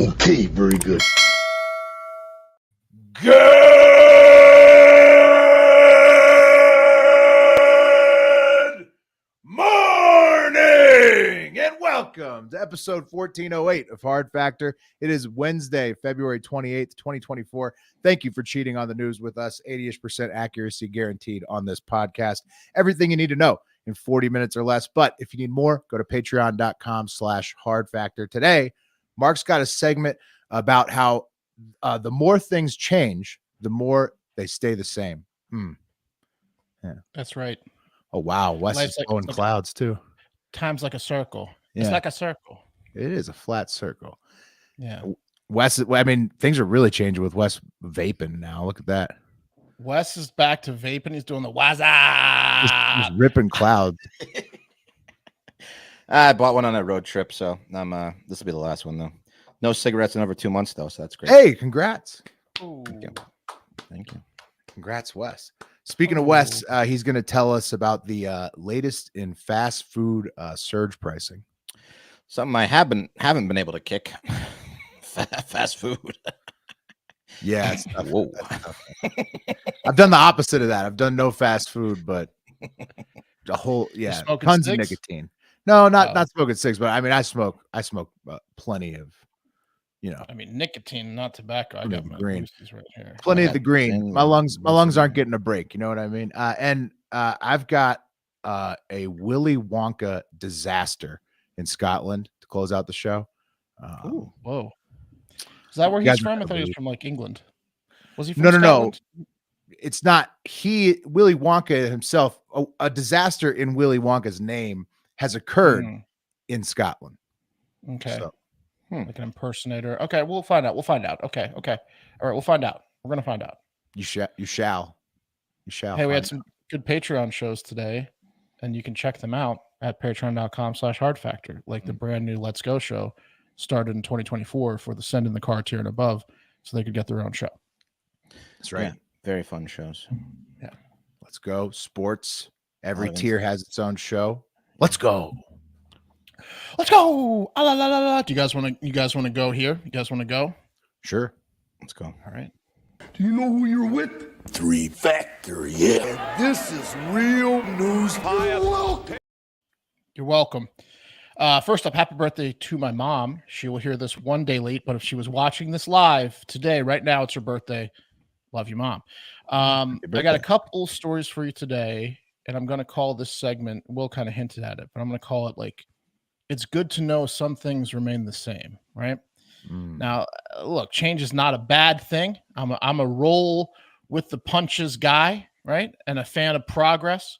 Okay, very good. Good morning and welcome to episode 1408 of Hard Factor. It is Wednesday, February 28th, 2024. Thank you for cheating on the news with us. 80% accuracy guaranteed on this podcast. Everything you need to know in 40 minutes or less. But if you need more, go to patreon.com/hardfactor. Today, Mark's got a segment about how the more things change, the more they stay the same. Yeah. That's right. Oh, wow. Wes is blowing clouds, too. Time's like a circle. Yeah. It's like a circle. It is a flat circle. Yeah. Wes, I mean, things are really changing with Wes vaping now. Look at that. Wes is back to vaping. He's doing the waza. Just ripping clouds. I bought one on a road trip, so this will be the last one, though. No cigarettes in over 2 months, though, so that's great. Hey, congrats. Thank you. Thank you. Congrats, Wes. Speaking of Wes, he's going to tell us about the latest in fast food surge pricing. Something I haven't been able to kick. Fast food. Yeah. It's tough. Whoa. I've done the opposite of that. I've done no fast food, but a whole, tons of nicotine. No, not smoking cigs, but I mean, I smoke plenty of, I mean, nicotine, not tobacco. I got my green right here. Plenty of the green. My lungs aren't getting a break. You know what I mean? And I've got a Willy Wonka disaster in Scotland to close out the show. Whoa. Is that where he's from? I thought he was from like England. Was he from Scotland? No. It's not. Willy Wonka himself, a disaster in Willy Wonka's name has occurred in Scotland. Okay. So, like an impersonator. Okay, we'll find out. Okay. All right, we'll find out. We're gonna find out. You shall. Hey, we had some good Patreon shows today, and you can check them out at patreon.com/hardfactor. Like the brand new Let's Go show started in 2024 for the Send in the Car tier and above, so they could get their own show. That's right. Yeah, very fun shows. Yeah. Let's go. Sports. Every tier has its own show. Let's go. Let's go. Ah, la, la, la, la. You guys want to go here? You guys want to go? Sure. Let's go. All right. Do you know who you're with? 3 Factor, yeah. And this is real news. You're welcome. First up, happy birthday to my mom. She will hear this one day late, but if she was watching this live today, right now, it's her birthday. Love you, Mom. I got a couple stories for you today, and I'm going to call this segment, Will kind of hinted at it, but I'm going to call it like, it's good to know some things remain the same, right? Now, look, change is not a bad thing. I'm a roll with the punches guy, right? And a fan of progress.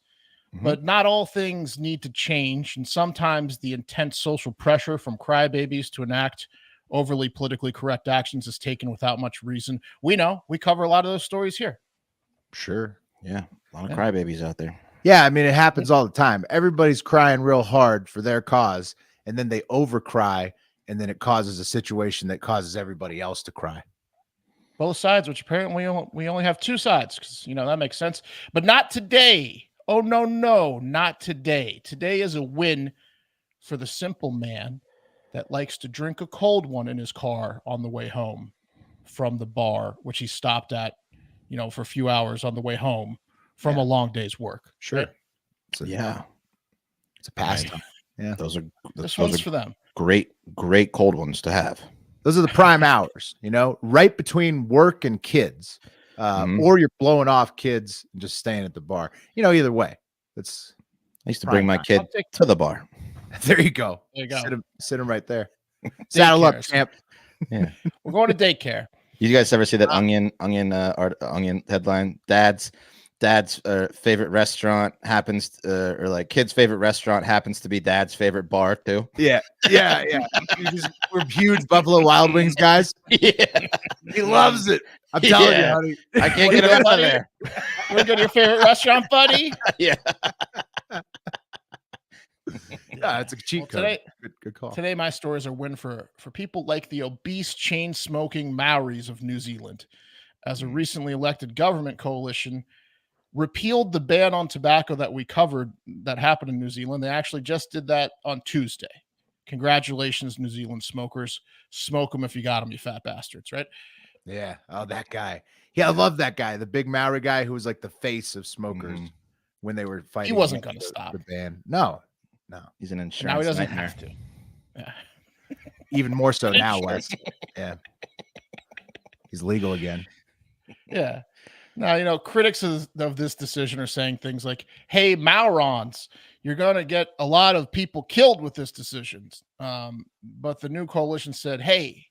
But not all things need to change. And sometimes the intense social pressure from crybabies to enact overly politically correct actions is taken without much reason. We know. We cover a lot of those stories here. Sure. Yeah. A lot of crybabies out there. Yeah. I mean, it happens all the time. Everybody's crying real hard for their cause, and then they overcry, and then it causes a situation that causes everybody else to cry. Both sides, which apparently we only have two sides, because, that makes sense. But not today. Oh, no, not today. Today is a win for the simple man that likes to drink a cold one in his car on the way home from the bar, which he stopped at, for a few hours on the way home from a long day's work. Sure. Right? It's a pastime. Yeah. Those This are one's for them. Great cold ones to have. Those are the prime hours, right between work and kids. Or you're blowing off kids and just staying at the bar. Either way. I used to bring my kid to the bar. There you go. There you go. Sit him right there. Saddle up, champ. Yeah. We're going to daycare. You guys ever see that onion headline? Dad's favorite restaurant happens or like kid's favorite restaurant happens to be dad's favorite bar too. Yeah. We're huge Buffalo Wild Wings guys. Yeah. He loves it. I'm telling you, honey. I can't get him out of there. You want to go to your favorite restaurant, buddy? Yeah. Yeah, it's a cheat code. Good call. Today, my story is a win for people like the obese chain-smoking Maoris of New Zealand, as a recently elected government coalition repealed the ban on tobacco that we covered that happened in New Zealand. They actually just did that on Tuesday. Congratulations, New Zealand smokers. Smoke them if you got them, you fat bastards, right? Yeah. Oh, that guy. Yeah, I love that guy. The big Maori guy who was like the face of smokers when they were fighting. He wasn't against going to stop. the ban. No. He's an Now insurance he doesn't nightmare. have to. Yeah. Even more so now, Wes. Yeah. He's legal again. Yeah. Now, critics of this decision are saying things like, hey, Maurons, you're going to get a lot of people killed with this decision. But the new coalition said, hey,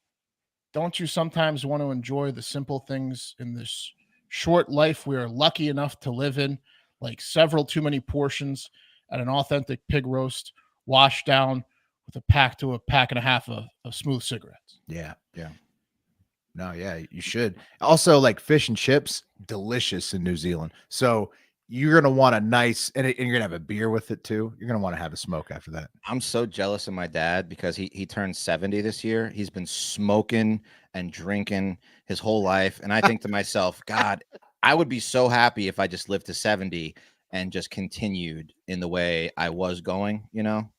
don't you sometimes want to enjoy the simple things in this short life we are lucky enough to live in, like several too many portions at an authentic pig roast, washed down with a pack and a half of smooth cigarettes? Yeah. Yeah. No, yeah, you should. Also, like fish and chips, delicious in New Zealand. So you're gonna want a nice, and you're gonna have a beer with it too. You're gonna want to have a smoke after that. I'm so jealous of my dad because he turned 70 this year. He's been smoking and drinking his whole life, and I think to myself, God, I would be so happy if I just lived to 70 and just continued in the way I was going.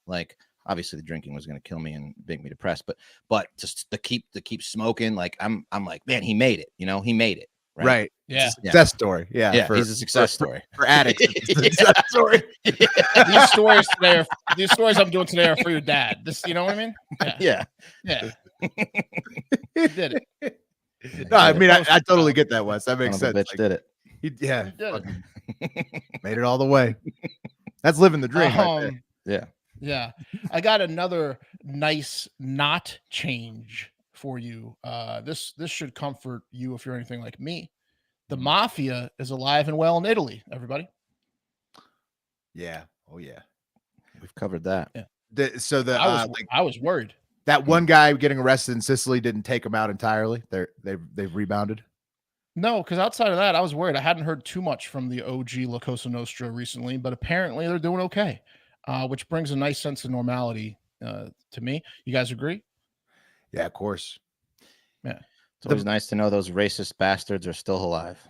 Like. Obviously, the drinking was going to kill me and make me depressed, but just to keep smoking, like I'm like, man, he made it. He made it. Right. Yeah. Success story. Yeah. He's a success story for addicts. It's a success story. These stories I'm doing today are for your dad. You know what I mean? Yeah. He did it. No, I mean, I totally get that, Wes. That makes sense. Bitch did it. He did it. Made it all the way. That's living the dream. Yeah. Yeah. I got another nice not change for you. This should comfort you if you're anything like me. The mafia is alive and well in Italy, everybody. Yeah. Oh yeah. We've covered that. Yeah. I was worried. That one guy getting arrested in Sicily didn't take him out entirely. They've rebounded. No, because outside of that, I was worried. I hadn't heard too much from the OG La Cosa Nostra recently, but apparently they're doing okay. Which brings a nice sense of normality to me. You guys agree? Yeah, of course. Yeah, it's always nice to know those racist bastards are still alive.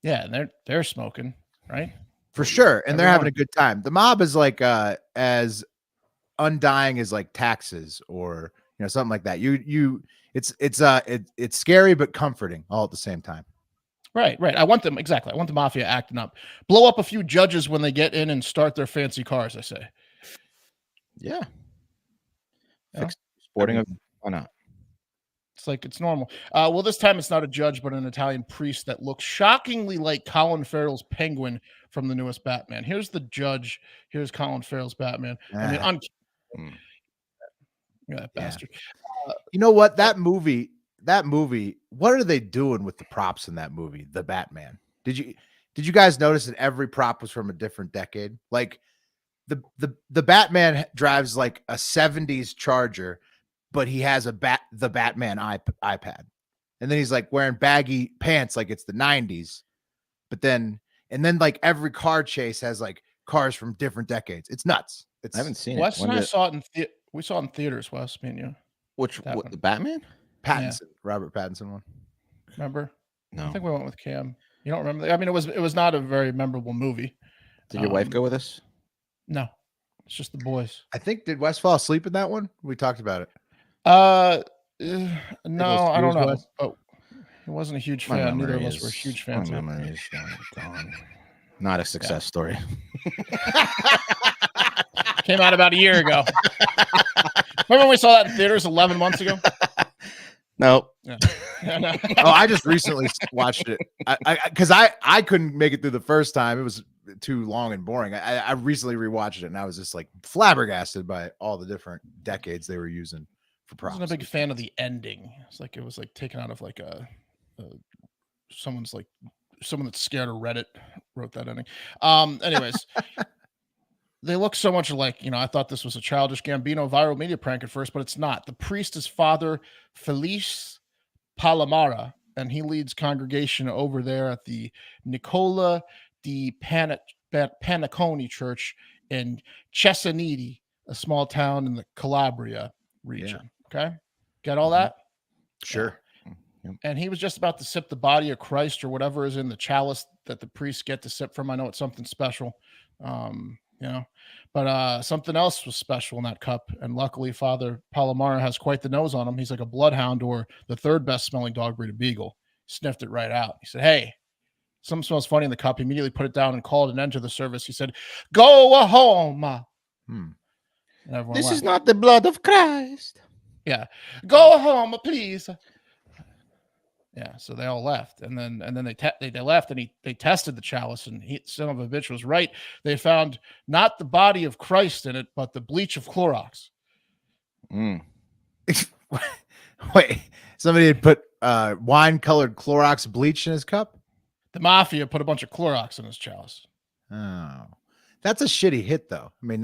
Yeah, and they're smoking, right? For sure, and they're having a good time. The mob is like as undying as like taxes or something like that. It's scary but comforting all at the same time. Right. I want the mafia acting up. Blow up a few judges when they get in and start their fancy cars, I say. Yeah. Sporting event. Why not? It's like it's normal. Well, this time it's not a judge, but an Italian priest that looks shockingly like Colin Farrell's Penguin from the newest Batman. Here's the judge. Here's Colin Farrell's Batman. I mean, that bastard. You know what? That movie, what are they doing with the props in that movie? The Batman. Did you guys notice that every prop was from a different decade? Like the Batman drives like a 70s Charger, but he has the Batman iPad. And then he's like wearing baggy pants like it's the 90s. But then like every car chase has like cars from different decades. It's nuts. I haven't seen Wes and I saw it we saw it in theaters, Wes, me and you. The Batman? Pattinson, Robert Pattinson one. Remember? No. I think we went with Cam. You don't remember? I mean, it was not a very memorable movie. Did your wife go with us? No, it's just the boys. I think did Wes fall asleep in that one? We talked about it. No, I don't know. Oh, he wasn't a huge fan. Neither of us were huge fans. Not a success story. Came out about a year ago. Remember when we saw that in theaters 11 months ago? No. Yeah. Oh, I just recently watched it because I couldn't make it through the first time. It was too long and boring. I recently rewatched it and I was just like flabbergasted by all the different decades they were using for props. I wasn't a big fan of the ending. It was like taken out of like someone that's scared of Reddit wrote that ending. Anyways. They look so much alike. I thought this was a childish Gambino viral media prank at first, but it's not. The priest is Father Felice Palomara, and he leads congregation over there at the Nicola di Paniconi Church in Cesaniti, a small town in the Calabria region. Yeah. Okay? Get all that? Sure. Yeah. And he was just about to sip the body of Christ or whatever is in the chalice that the priests get to sip from. I know it's something special. you know. But something else was special in that cup, and luckily Father Palomar has quite the nose on him. He's like a bloodhound, or the third best smelling dog breed, a beagle. Sniffed it right out. He said, "Hey, something smells funny in the cup." He immediately put it down and called an end to the service. He said, "Go home." And everyone This left. is not the blood of Christ. Yeah, go home, please. Yeah, so they all left, and then they left, and they tested the chalice, and son of a bitch was right. They found not the body of Christ in it, but the bleach of Clorox. Wait, somebody had put wine-colored Clorox bleach in his cup? The mafia put a bunch of Clorox in his chalice. Oh, that's a shitty hit, though. I mean,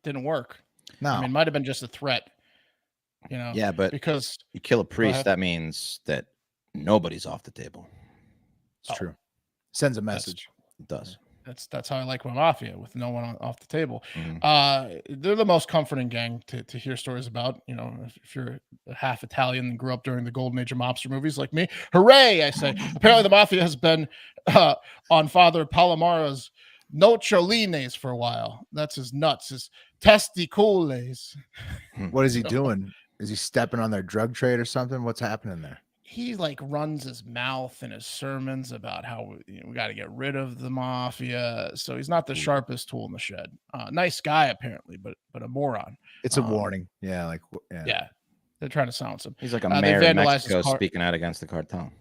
Didn't work. No. I mean, it might have been just a threat. You know, Yeah, but because you kill a priest, that means that nobody's off the table. It's true. Sends a message. It does. That's how I like my mafia, with no one off the table. They're the most comforting gang to hear stories about. You know, if you're half Italian and grew up during the golden age of mobster movies like me, hooray! I say. Apparently, the mafia has been on Father Palomaro's nocciolines for a while. That's his nuts, his testicules. What is he doing? Is he stepping on their drug trade or something? What's happening there? He like runs his mouth in his sermons about how we got to get rid of the mafia. So he's not the sharpest tool in the shed. Nice guy apparently, but a moron. It's a warning. Yeah, yeah. They're trying to silence him. He's like a mayor of Mexico speaking out against the cartel.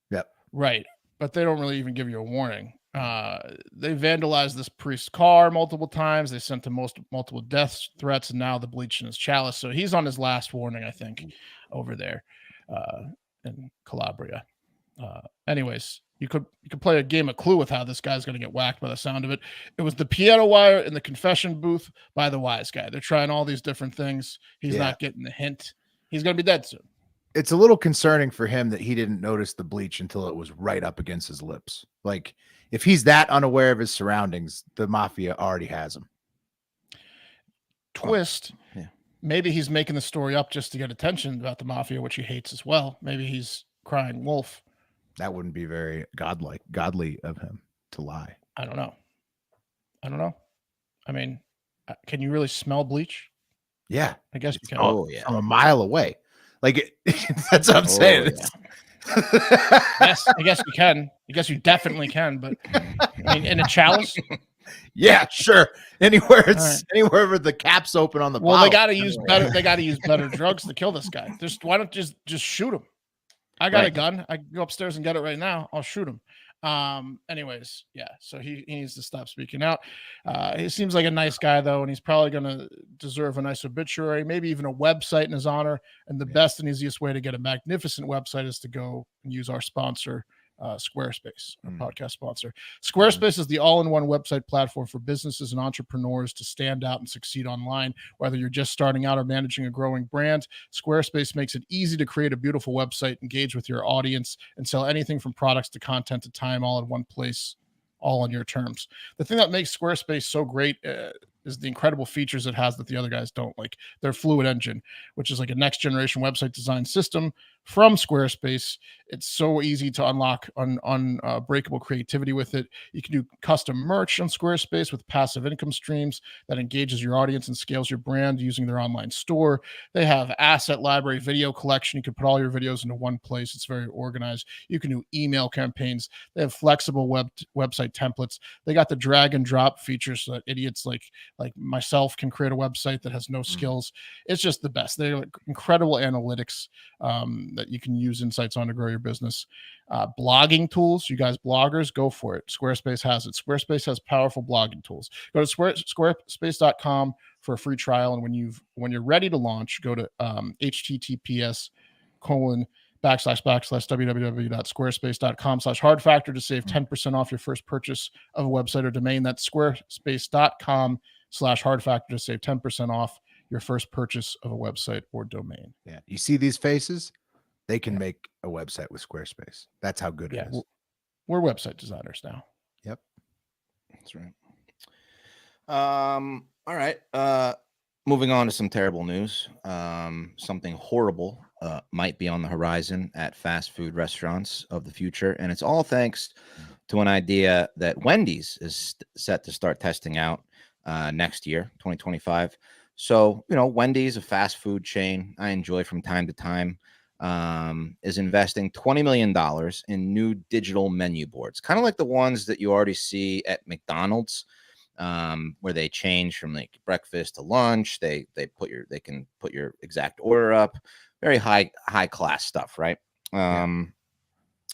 Yep. Right, but they don't really even give you a warning. They vandalized this priest's car multiple times. They sent him multiple death threats, and now the bleach in his chalice. So he's on his last warning, I think, over there in Calabria. Anyways, you could play a game of Clue with how this guy's going to get whacked by the sound of it. It was the piano wire in the confession booth by the wise guy. They're trying all these different things. He's not getting the hint. He's going to be dead soon. It's a little concerning for him that he didn't notice the bleach until it was right up against his lips. Like, if he's that unaware of his surroundings, the mafia already has him. Twist. Maybe he's making the story up just to get attention about the mafia, which he hates as well. Maybe he's crying wolf. That wouldn't be very godly of him to lie. I don't know. I mean, can you really smell bleach? Yeah. I guess you can. Oh, yeah. From a mile away. Like, that's what I'm saying. Yeah. Yes, I guess you can. I guess you definitely can. But I mean, in a chalice? Yeah, sure. Anywhere where the cap's open on the bottle. They got to use better. They got to use better drugs to kill this guy. Why don't just shoot him? I got a gun. I can go upstairs and get it right now. I'll shoot him. Anyways, yeah. So he needs to stop speaking out. He seems like a nice guy though, and he's probably going to deserve a nice obituary, maybe even a website in his honor. And the best and easiest way to get a magnificent website is to go and use our sponsor, Squarespace, our podcast sponsor. Squarespace is the all-in-one website platform for businesses and entrepreneurs to stand out and succeed online. Whether you're just starting out or managing a growing brand, Squarespace makes it easy to create a beautiful website, engage with your audience, and sell anything from products to content to time, all in one place, all on your terms. The thing that makes Squarespace so great is the incredible features it has that the other guys don't, like their Fluid engine, which is like a next generation website design system from Squarespace. It's so easy to unlock unbreakable creativity with it. You can do custom merch on Squarespace with passive income streams that engages your audience and scales your brand using their online store. They have asset library, video collection. You can put all your videos into one place. It's very organized. You can do email campaigns. They have flexible website templates. They got the drag and drop feature so that idiots like myself can create a website that has no skills. It's just the best. They're like incredible analytics that you can use insights on to grow your business. Blogging tools, you guys bloggers, go for it. Squarespace has it. Squarespace has powerful blogging tools. Go to squarespace.com for a free trial, and when you're ready to launch, go to https://www.squarespace.com/hardfactor to save 10% off your first purchase of a website or domain. That's squarespace.com/hardfactor to save 10% off your first purchase of a website or domain. Yeah. You see these faces? They can make a website with Squarespace. That's how good it is. We're website designers now. Yep. That's right. All right. Moving on to some terrible news. Something horrible might be on the horizon at fast food restaurants of the future. And it's all thanks to an idea that Wendy's is set to start testing out next year, 2025. So, Wendy's, a fast food chain I enjoy from time to time, is investing $20 million in new digital menu boards, kind of like the ones that you already see at McDonald's, where they change from like breakfast to lunch. They can put your exact order up. Very high class stuff, right?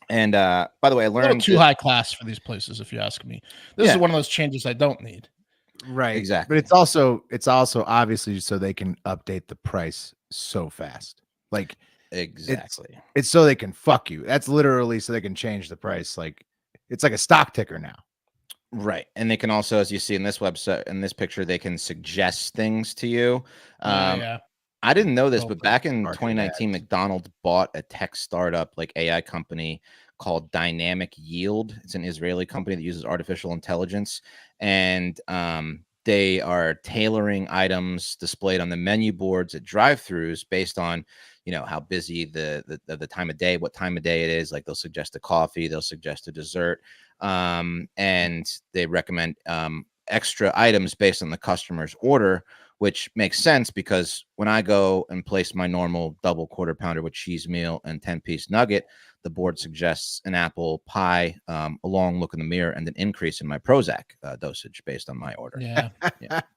And by the way, I learned a little too high class for these places, if you ask me. This is one of those changes I don't need. Right. Exactly. But it's also obviously so they can update the price so fast. Like exactly. It's so they can fuck you. That's literally so they can change the price. Like it's like a stock ticker now. Right. And they can also, as you see in this website, in this picture, they can suggest things to you. Yeah. I didn't know this, but back in 2019, McDonald's bought a tech startup, like AI company called Dynamic Yield. It's an Israeli company that uses artificial intelligence, and they are tailoring items displayed on the menu boards at drive-thrus based on, how busy the time of day, what time of day it is. Like they'll suggest a coffee, they'll suggest a dessert, and they recommend extra items based on the customer's order, which makes sense because when I go and place my normal double quarter pounder with cheese meal and 10-piece nugget, the board suggests an apple pie, a long look in the mirror, and an increase in my Prozac dosage based on my order. Yeah.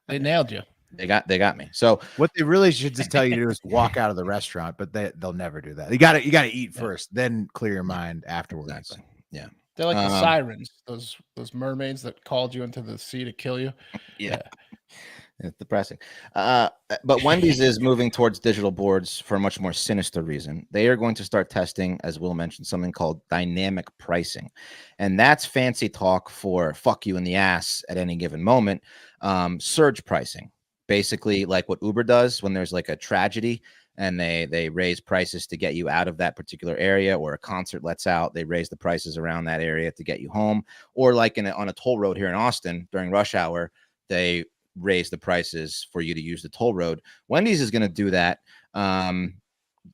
They nailed you. They got me. So what they really should just tell you to do is walk out of the restaurant, but they'll never do that. You got to eat first, then clear your mind afterwards. Exactly. Yeah. They're like the sirens, those mermaids that called you into the sea to kill you. Yeah. It's depressing. But Wendy's is moving towards digital boards for a much more sinister reason. They are going to start testing, as Will mentioned, something called dynamic pricing. And that's fancy talk for fuck you in the ass at any given moment. Surge pricing, basically like what Uber does when there's like a tragedy and they raise prices to get you out of that particular area, or a concert lets out, they raise the prices around that area to get you home. Or like on a toll road here in Austin during rush hour, they raise the prices for you to use the toll road. Wendy's is going to do that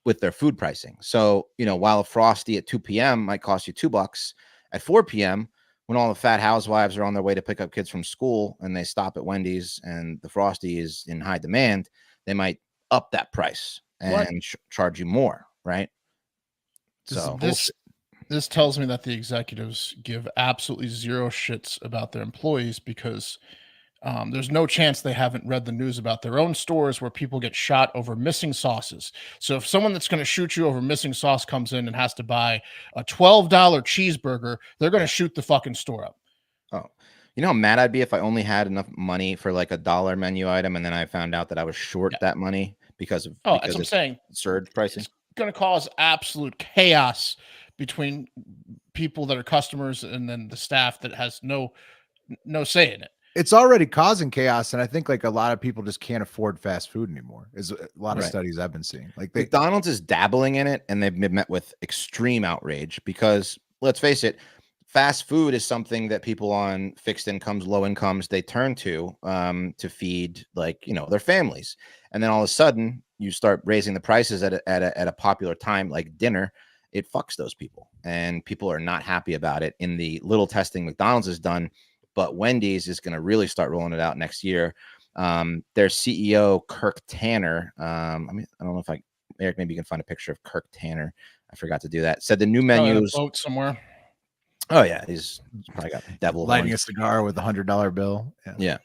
with their food pricing. So, while a Frosty at 2 p.m. might cost you $2, at 4 p.m., when all the fat housewives are on their way to pick up kids from school and they stop at Wendy's and the Frosty is in high demand, they might up that price and charge you more, right? So this tells me that the executives give absolutely zero shits about their employees, because there's no chance they haven't read the news about their own stores where people get shot over missing sauces. So if someone that's going to shoot you over missing sauce comes in and has to buy a $12 cheeseburger, they're going to shoot the fucking store up. Oh, you know how mad I'd be if I only had enough money for like a $1 menu item and then I found out that I was short that money because that's what I'm saying. Surge pricing. It's going to cause absolute chaos between people that are customers and then the staff that has no say in it. It's already causing chaos, and I think like a lot of people just can't afford fast food anymore. Is a lot of studies I've been seeing. Like McDonald's is dabbling in it, and they've been met with extreme outrage because, let's face it, fast food is something that people on fixed incomes, low incomes, they turn to feed their families. And then all of a sudden, you start raising the prices at a popular time like dinner. It fucks those people, and people are not happy about it. In the little testing McDonald's has done. But Wendy's is going to really start rolling it out next year. Their CEO, Kirk Tanner, I don't know if Eric, maybe you can find a picture of Kirk Tanner. I forgot to do that. Said the new menus. Boat somewhere. Oh, yeah. He's probably got devil lighting a cigar with $100 bill. Yeah.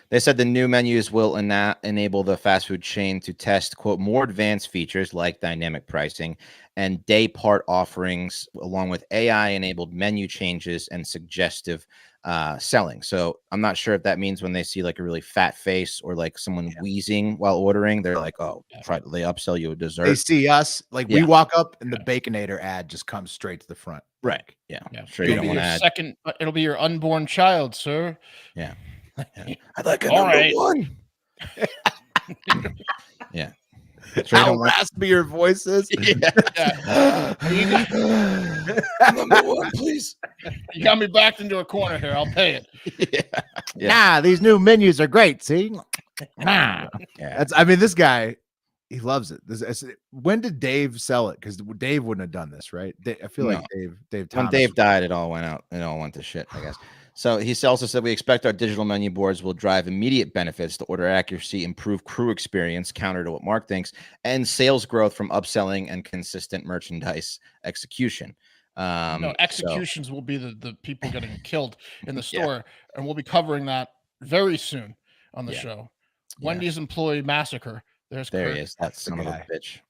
They said the new menus will enable the fast food chain to test, quote, more advanced features like dynamic pricing and day part offerings, along with AI-enabled menu changes and suggestive selling. So I'm not sure if that means when they see like a really fat face or like someone wheezing while ordering, they're like, oh, they upsell you a dessert. They see us, like we walk up and the Baconator ad just comes straight to the front. Right. Yeah. Sure. It'll be your unborn child, sir. Yeah. I'd like a number one. Yeah. How raspy your voice is. Number one, please. You got me backed into a corner here. I'll pay it. Nah, these new menus are great. See? Nah. Yeah. This guy, He loves it. When did Dave sell it? Because Dave wouldn't have done this, right? I feel like Dave When Thomas. Dave died, it all went out. It all went to shit, I guess. So he also said, we expect our digital menu boards will drive immediate benefits to order accuracy, improve crew experience, counter to what Mark thinks, and sales growth from upselling and consistent merchandise execution. No, executions will be the people getting killed in the store, and we'll be covering that very soon on the show. Wendy's employee massacre. There he is. That son of a bitch.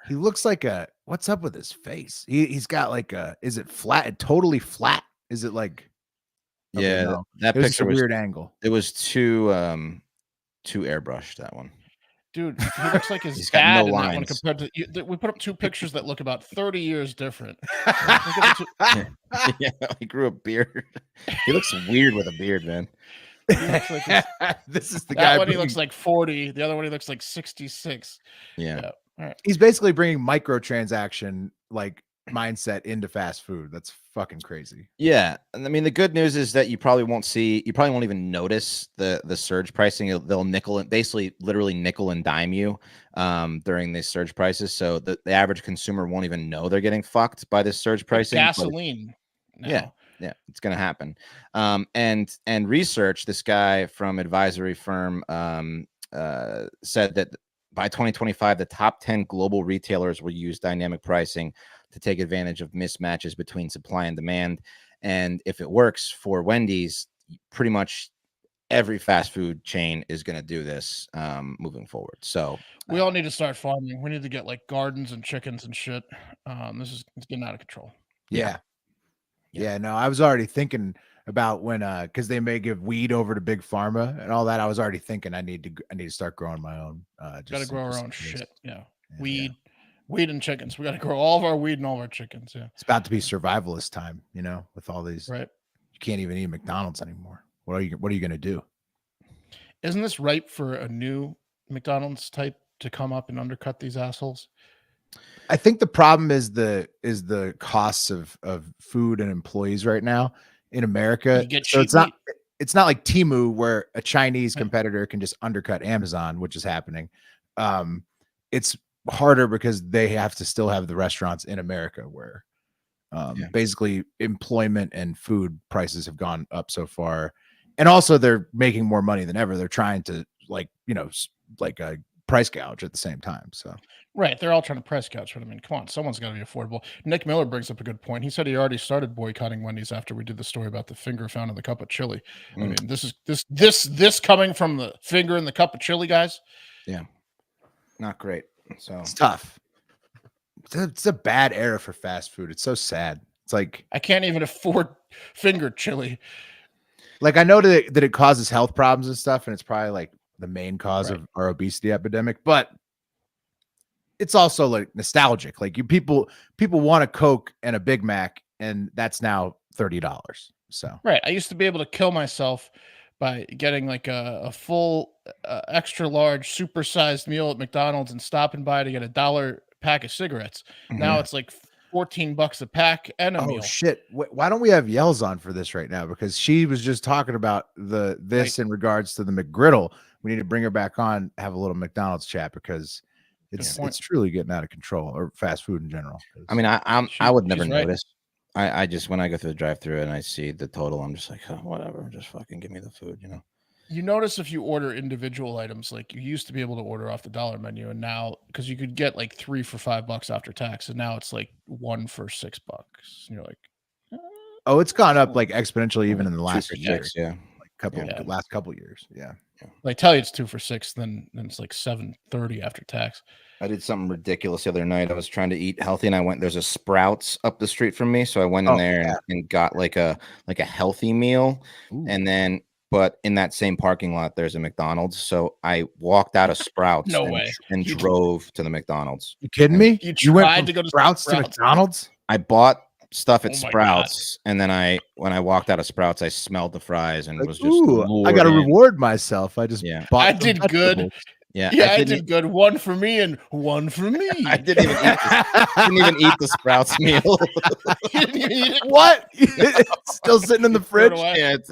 He looks like what's up with his face? He's got like is it flat? Totally flat? Is it like? Yeah, no. that picture was weird angle. It was too airbrushed, that one. Dude, he looks like his He's dad got no in that lines. one compared to. We put up two pictures that look about 30 years different. Yeah, he grew a beard. He looks weird with a beard, man. He looks like this is the that guy. one he looks like 40. The other one he looks like 66. Yeah. All right. He's basically bringing microtransaction like mindset into fast food. That's fucking crazy. Yeah, and I mean the good news is that you probably won't even notice the surge pricing. They'll nickel and basically literally nickel and dime you during these surge prices. So the average consumer won't even know they're getting fucked by this surge pricing. Gasoline. Yeah, it's gonna happen. And research, this guy from advisory firm said that by 2025, the top 10 global retailers will use dynamic pricing to take advantage of mismatches between supply and demand. And if it works for Wendy's, pretty much every fast food chain is going to do this moving forward. So we all need to start farming. We need to get like gardens and chickens and shit. It's getting out of control. Yeah. No, I was already thinking about when because they may give weed over to big pharma and all that. I was already thinking I need to start growing my own. Gotta grow our own shit. Yeah. Weed and chickens. We got to grow all of our weed and all of our chickens. Yeah. It's about to be survivalist time, with all these. Right. You can't even eat McDonald's anymore. What are you going to do? Isn't this ripe for a new McDonald's type to come up and undercut these assholes? I think the problem is the costs of food and employees right now in America. So it's not like Temu where a Chinese competitor can just undercut Amazon, which is happening. It's harder because they have to still have the restaurants in America where basically employment and food prices have gone up so far. And also they're making more money than ever. They're trying to a price gouge at the same time. So right, they're all trying to price gouge. But I mean, come on, someone's got to be affordable. Nick Miller brings up a good point. He said he already started boycotting Wendy's after we did the story about the finger found in the cup of chili. I mean, this coming from the finger in the cup of chili, guys. Yeah, not great. So it's tough. It's a bad era for fast food. It's so sad. It's like I can't even afford finger chili. Like I know that it causes health problems and stuff, and it's probably like the main cause of our obesity epidemic, but it's also like nostalgic. Like people want a Coke and a Big Mac, and that's now $30. So right, I used to be able to kill myself by getting like a full extra large supersized meal at McDonald's and stopping by to get $1 pack of cigarettes. Now it's like $14 a pack and a meal. Oh shit! Why don't we have Yells on for this right now? Because she was just talking about this in regards to the McGriddle. We need to bring her back on, have a little McDonald's chat because it's truly getting out of control, or fast food in general. I mean, I would never notice. I just, when I go through the drive-thru and I see the total, I'm just like, oh, whatever, just fucking give me the food, You notice if you order individual items, like you used to be able to order off the dollar menu, and now because you could get like 3 for $5 after tax, and now it's like 1 for $6. And you're like, oh, it's gone up like exponentially even in the last year. Last couple years. Yeah. Like tell you it's 2 for $6, then it's like $7.30 after tax. I did something ridiculous the other night. I was trying to eat healthy, and there's a Sprouts up the street from me, so I went in there and got like a healthy meal. Ooh. And then, but in that same parking lot, there's a McDonald's. So I walked out of Sprouts and drove to the McDonald's. You kidding me? You went to go to Sprouts to McDonald's? I bought stuff at Sprouts, and then when I walked out of Sprouts, I smelled the fries and was just I gotta reward myself. I just bought I did good. Yeah, I did good. 1 for me and 1 for me. I didn't even eat the Sprouts meal. You didn't even eat it? What? It's still sitting in the fridge. Yeah, it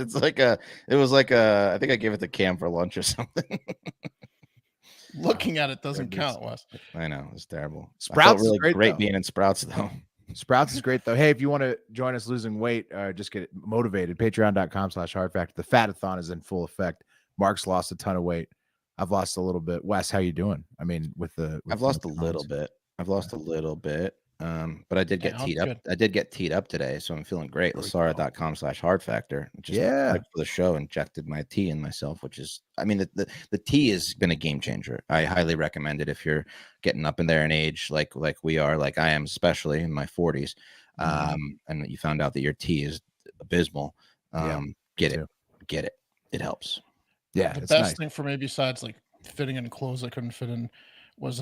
was like a I think I gave it to Cam for lunch or something. Looking at it doesn't count, Wes. I know, it's terrible. Sprouts I felt is really great, though. being in Sprouts though. Sprouts is great though. Hey, if you want to join us losing weight, just get motivated, patreon.com/hardfactor. The Fat-a-thon is in full effect. Mark's lost a ton of weight. I've lost a little bit. Wes, how you doing? I mean, I've lost a little bit. But I did get teed up. I did get teed up today, so I'm feeling great. Lasara.com/hardfactor. Just for the show, injected my tea in myself, which is, I mean, the tea has been a game changer. I highly recommend it if you're getting up in there in age, like we are, like I am, especially in my 40s. And you found out that your tea is abysmal. Get it. It helps. Yeah, the best thing for me, besides like fitting in clothes I couldn't fit in, was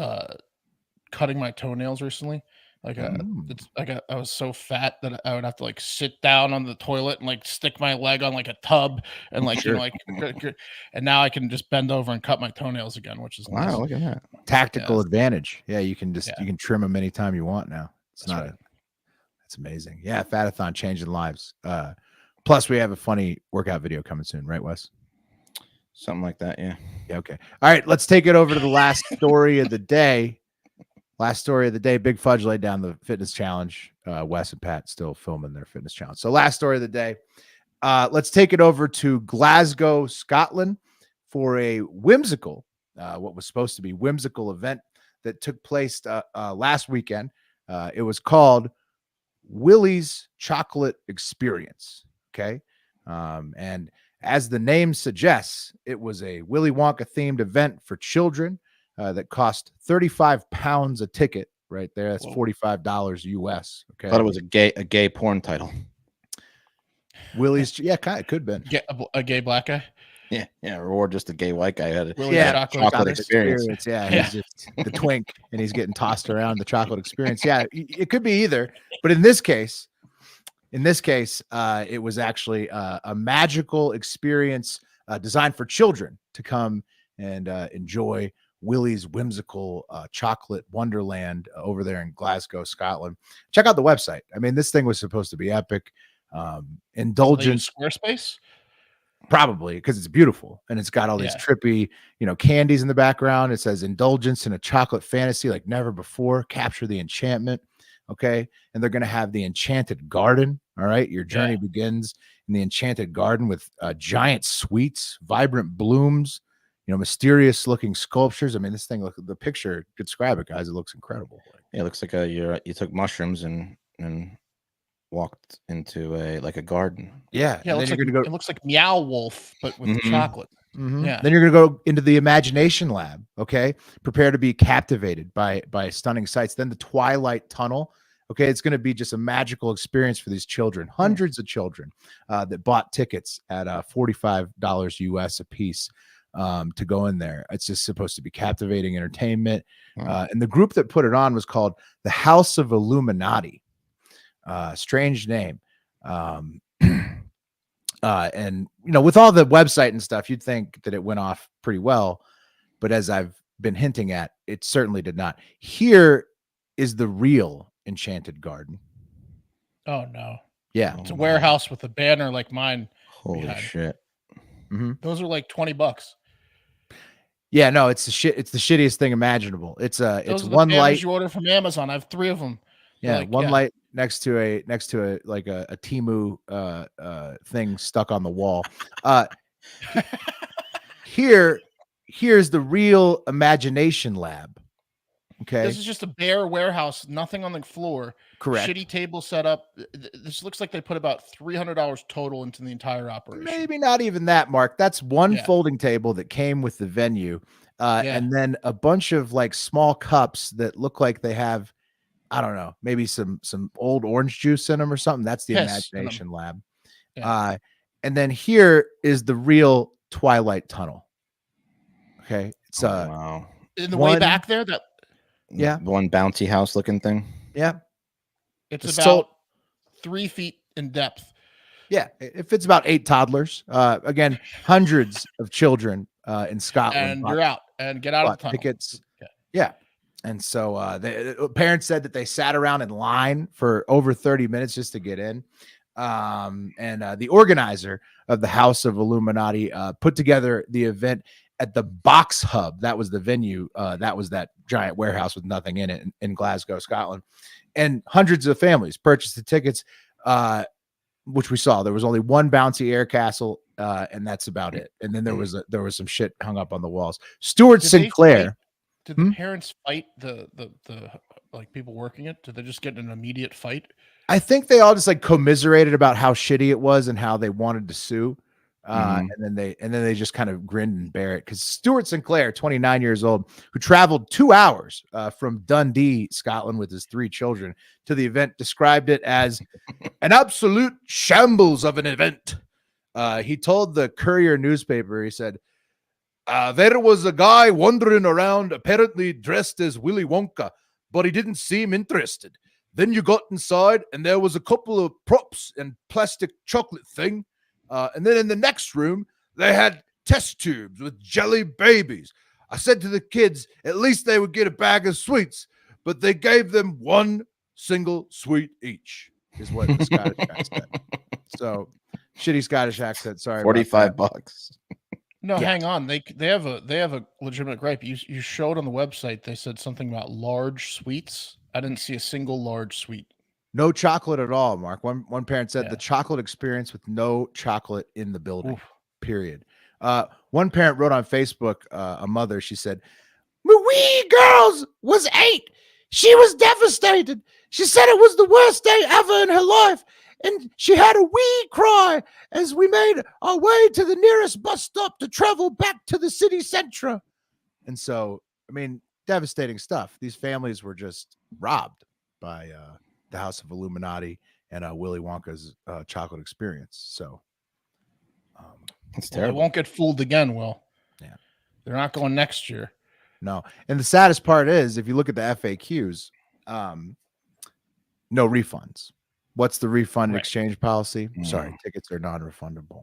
cutting my toenails recently. Like I was so fat that I would have to like sit down on the toilet and like stick my leg on like a tub and like and now I can just bend over and cut my toenails again, which is nice. Look at that tactical advantage. Yeah, you can just you can trim them anytime you want now. That's amazing. Yeah, Fat-a-thon changing lives. Plus we have a funny workout video coming soon, right, Wes? Something like that, yeah. Okay. All right, let's take it over to the last story of the day. Last story of the day, Big Fudge laid down the fitness challenge. Wes and Pat still filming their fitness challenge. So last story of the day, let's take it over to Glasgow, Scotland for a whimsical, what was supposed to be whimsical event that took place last weekend. It was called Willy's Chocolate Experience. Okay. And as the name suggests, it was a Willy Wonka themed event for children that cost 35 pounds a ticket right there. That's $45 US. Okay. I thought it was a gay porn title. Willy's, kind of could have been. A gay black guy? Yeah, or just a gay white guy had a chocolate experience. Yeah, he's just the twink and he's getting tossed around the chocolate experience. Yeah, it could be either. But in this case, it was actually a magical experience designed for children to come and enjoy Willy's whimsical chocolate wonderland over there in Glasgow, Scotland. Check out the website. I mean, this thing was supposed to be epic. Indulgence. Squarespace? Probably, because it's beautiful and it's got all these trippy, candies in the background. It says indulgence in a chocolate fantasy like never before. Capture the enchantment. Okay. And they're going to have the enchanted garden. All right. Your journey begins in the enchanted garden with giant sweets, vibrant blooms, mysterious looking sculptures. I mean, this thing, look, the picture, describe it, guys. It looks incredible. Yeah, it looks like you took mushrooms and walked into a garden. Yeah. Yeah, it looks like Meow Wolf, but with chocolate. Yeah. Then you're going to go into the imagination lab. Okay. Prepare to be captivated by stunning sights. Then the Twilight Tunnel. Okay. It's going to be just a magical experience for these children, hundreds of children that bought tickets at $45 US a piece to go in there. It's just supposed to be captivating entertainment. And the group that put it on was called the House of Illuminati. Strange name. And with all the website and stuff, you'd think that it went off pretty well, but as I've been hinting at, it certainly did not. Here is the real enchanted garden. Oh no. Yeah. It's a warehouse with a banner like mine. Holy shit. Those are like $20. Yeah, no, it's the shittiest thing imaginable. It's one light you order from Amazon. I have 3 of them. Yeah, light next to a like a Temu thing stuck on the wall. Here's the real imagination lab. Okay. This is just a bare warehouse, nothing on the floor. Correct. Shitty table setup. This looks like they put about $300 total into the entire operation. Maybe not even that, Mark. That's one folding table that came with the venue. And then a bunch of like small cups that look like they have, I don't know, maybe some old orange juice in them or something. That's the imagination lab. Yeah. And then here is the real Twilight Tunnel. Okay. It's wow. In the way back there, one bouncy house looking thing. Yeah. It's about 3 feet in depth. Yeah. It fits about 8 toddlers. Again, hundreds of children in Scotland. And you're out and get out of the tunnel. Tickets. Okay. Yeah. And so the parents said that they sat around in line for over 30 minutes just to get in. And the organizer of the House of Illuminati put together the event at the Box Hub. That was the venue. That was that giant warehouse with nothing in it in Glasgow, Scotland. And hundreds of families purchased the tickets, which we saw. There was only one bouncy air castle, and that's about it. And then there was some shit hung up on the walls. Stuart Sinclair. Did the parents fight the like people working it? Did they just get in an immediate fight? I think they all just like commiserated about how shitty it was and how they wanted to sue. And then they just kind of grinned and bear it, because Stuart Sinclair, 29 years old, who traveled 2 hours from Dundee, Scotland, with his 3 children to the event, described it as an absolute shambles of an event. He told the Courier newspaper, he said, there was a guy wandering around, apparently dressed as Willy Wonka, but he didn't seem interested. Then you got inside, and there was a couple of props and plastic chocolate thing. And then in the next room, they had test tubes with jelly babies. I said to the kids, at least they would get a bag of sweets, but they gave them one single sweet each, is what the Scottish guy said. So, shitty Scottish accent. Sorry, $45. No, hang on. They have a legitimate gripe. You showed on the website. They said something about large sweets. I didn't see a single large sweet. No chocolate at all, Mark. One parent said the chocolate experience with no chocolate in the building. Oof. Period. One parent wrote on Facebook, a mother, she said, "My wee girls was 8. She was devastated. She said it was the worst day ever in her life. And she had a wee cry as we made our way to the nearest bus stop to travel back to the city centre." And so, I mean, devastating stuff. These families were just robbed by the House of Illuminati and Willy Wonka's chocolate experience. So it's terrible. They won't get fooled again, Will. Yeah. They're not going next year. No. And the saddest part is, if you look at the FAQs, no refunds. What's the refund exchange policy? Sorry, tickets are non-refundable.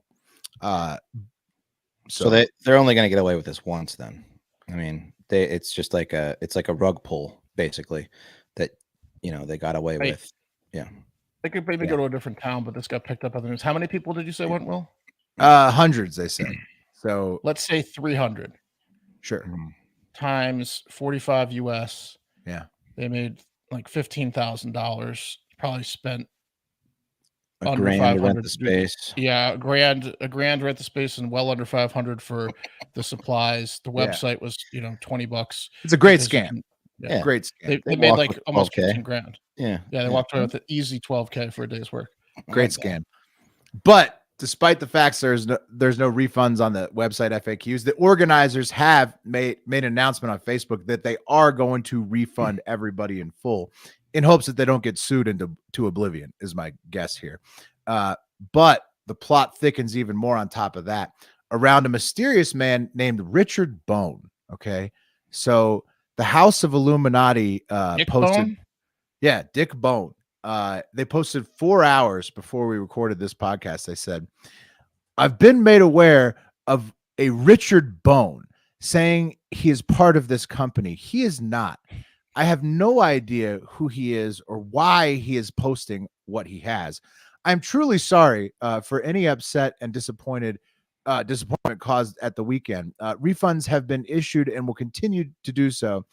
So they're only going to get away with this once then. I mean, it's just like a rug pull, basically, that they got away with. Yeah. They could maybe go to a different town, but this got picked up on the news. How many people did you say went, Will? Hundreds, they said. So let's say 300. Sure. Times 45 US. Yeah. They made like $15,000. Probably spent a grand rent the space. Yeah, a grand rent the space, and well under 500 for the supplies. The website was $20. It's a great scam. Great scam. They made like almost 15 grand. Yeah, they walked away with an easy 12K for a day's work. Great scam. But despite the facts there's no refunds on the website FAQs, the organizers have made an announcement on Facebook that they are going to refund everybody in full, in hopes that they don't get sued into oblivion, is my guess here. But the plot thickens even more on top of that, around a mysterious man named Richard Bone. Okay. So the House of Illuminati Dick posted. Bone? Yeah, Dick Bone. They posted 4 hours before we recorded this podcast. They said, "I've been made aware of a Richard Bone saying he is part of this company. He is not. I have no idea who he is or why he is posting what he has. I'm truly sorry for any upset and disappointment caused at the weekend. Refunds have been issued and will continue to do so.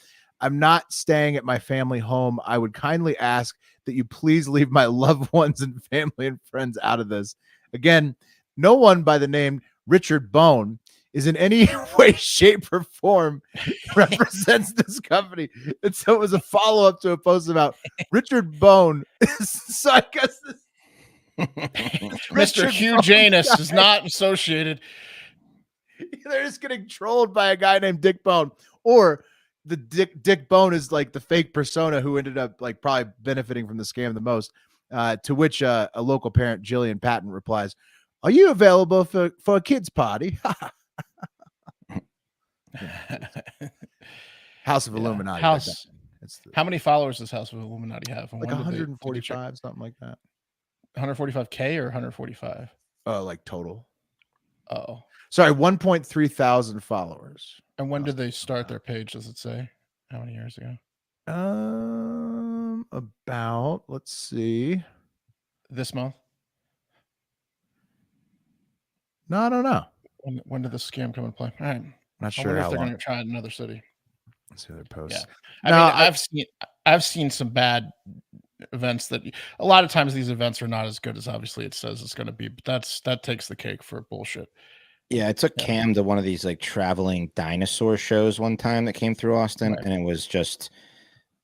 I'm not staying at my family home. I would kindly ask that you please leave my loved ones and family and friends out of this." Again, no one by the name Richard Bone is in any way, shape, or form represents this company. And so it was a follow-up to a post about Richard Bone. So I guess Mr. Hugh Janus is not associated. They're just getting trolled by a guy named Dick Bone. Or the Dick Bone is like the fake persona who ended up like probably benefiting from the scam the most. To which a local parent, Jillian Patton, replies, "Are you available for a kid's party?" House of Illuminati. How many followers does House of Illuminati have? And like 145, something like that. 145K or 145? Like total. Oh, sorry, 1.3 thousand followers. And when did they start their page? Does it say how many years ago? About, let's see, this month. No, I don't know. When did the scam come into play? All right. Not I sure wonder how if they're long. going to try it in another city. Let's see their posts. Yeah. I mean, I've seen some bad events that a lot of times these events are not as good as obviously it says it's going to be, but that takes the cake for bullshit. Yeah, I took Cam to one of these like traveling dinosaur shows one time that came through Austin, Right. and it was just,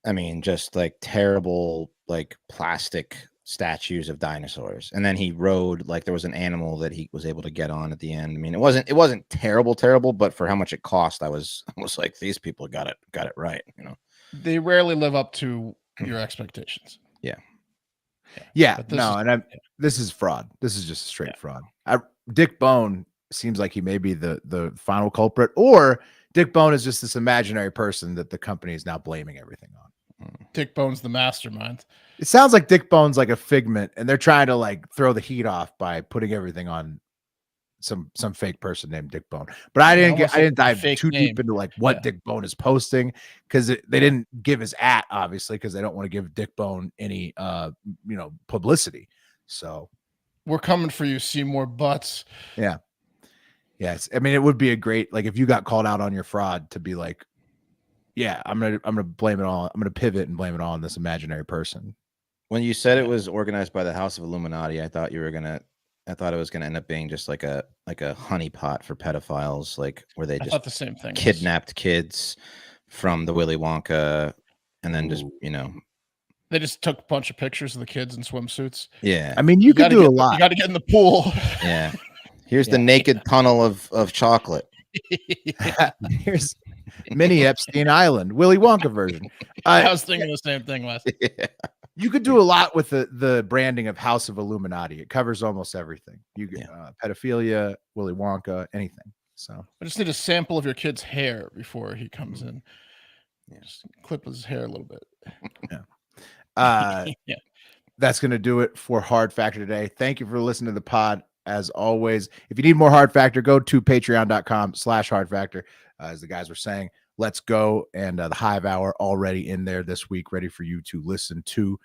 I mean, just like terrible, like plastic statues of dinosaurs. And then he rode like there was an animal that he was able to get on at the end. I mean, it wasn't terrible, but for how much it cost, I was like, these people got it right, you know. They rarely live up to your expectations. Yeah, no, this is fraud. This is just straight fraud. Dick Bone seems like he may be the final culprit, or Dick Bone is just this imaginary person that the company is now blaming everything on. Dick Bone's the mastermind. It sounds like Dick Bone's like a figment, and they're trying to like throw the heat off by putting everything on some fake person named Dick Bone. But I didn't dive too deep into like what Dick Bone is posting, because they didn't give his obviously, because they don't want to give Dick Bone any publicity. So we're coming for you, Seymour Butts. Yeah. Yes. I mean, it would be a great, like, if you got called out on your fraud, to be like, yeah, I'm gonna blame it all. I'm gonna pivot and blame it all on this imaginary person. When you said it was organized by the House of Illuminati, I thought it was gonna end up being just like a honeypot for pedophiles, like where they I just thought the same thing. kidnapped kids from the Willy Wonka, and then just they just took a bunch of pictures of the kids in swimsuits. Yeah, I mean, you could do a lot. You got to get in the pool. Yeah, here's the naked tunnel of chocolate. Here's mini Epstein Island, Willy Wonka version. I was thinking the same thing, Wes. Yeah. You could do a lot with the branding of House of Illuminati. It covers almost everything. You get pedophilia, Willy Wonka, anything. So I just need a sample of your kid's hair before he comes in. Yeah, just clip his hair a little bit. Yeah. That's going to do it for Hard Factor today. Thank you for listening to the pod. As always, if you need more Hard Factor, go to patreon.com/Hard Factor. As the guys were saying, let's go. And the Hive Hour already in there this week, ready for you to listen to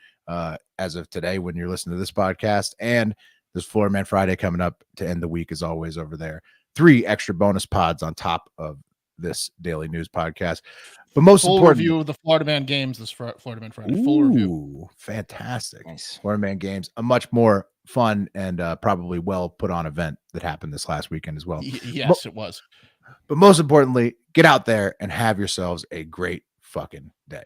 as of today when you're listening to this podcast. And there's Florida Man Friday coming up to end the week, as always, over there. 3 extra bonus pods on top of this daily news podcast. But most full important, review of the Florida Man games this Florida Man Friday. Full review. Fantastic. Nice. Florida Man games, a much more fun and probably well put on event that happened this last weekend as well. Yes, it was. But most importantly, get out there and have yourselves a great fucking day.